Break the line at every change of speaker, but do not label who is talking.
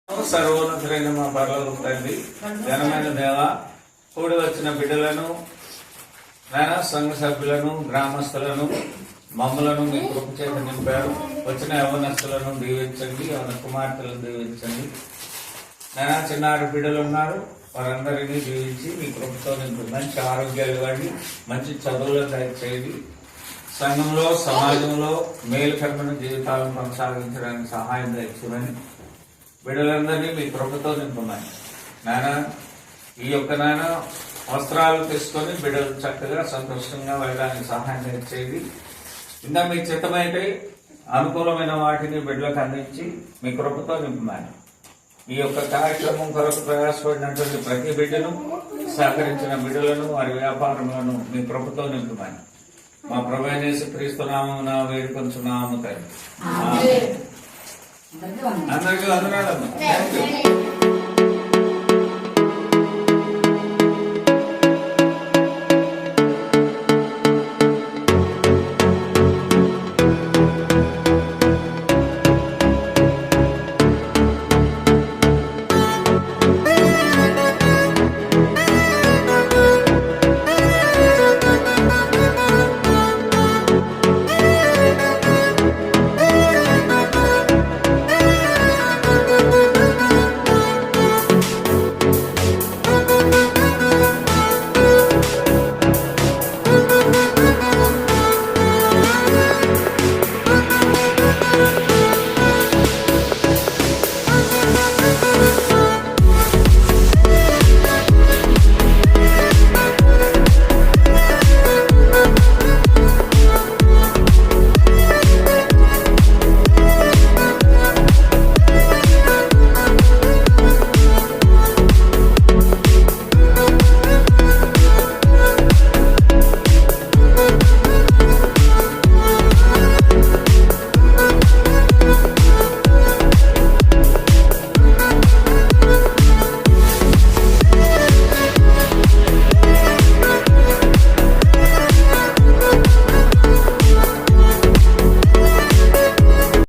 సర్వోన్నతులైన మా పరలోక తండ్రి, ఘనమైన దేవ, కూడి వచ్చిన బిడ్డలను, నాయన సంఘ సభ్యులను, గ్రామస్తులను, మమ్మలను మీ కృప చేత నింపారు. వచ్చిన యవనస్తులను దీవించండి, యవన కుమార్తెలను దీవించండి. నాయన చిన్నారి బిడ్డలు ఉన్నారు, వారందరినీ దీవించి మీ కృపతో నింపి మంచి ఆరోగ్యాలు ఇవ్వండి, మంచి చదువులు దయచేయండి. సంఘంలో, సమాజంలో మేలుకరమైన జీవితాలను కొనసాగించడానికి సహాయం దయచేయమని బిడ్డలందరినీ మీ కృపతో నింపమని నాయన ఈ యొక్క నాయన వస్త్రాలు తీసుకొని బిడ్డలు చక్కగా సంతోషంగా వెళ్ళడానికి సహాయం చేయండి. ఇంకా మీ చిత్తమైతే అనుకూలమైన వాటిని బిడ్డలకు అందించి మీ కృపతో నింపమని ఈ యొక్క కార్యక్రమం కొరకు ప్రయాసపడినటువంటి ప్రతి బిడ్డను, సహకరించిన బిడ్డలను, వారి వ్యాపారములను మీ కృపతో నింపమని మా ప్రభువైన యేసుక్రీస్తు నామమున వేడుకొంచున్నాము తండ్రి. అందరికీ వందనాలమ్మా.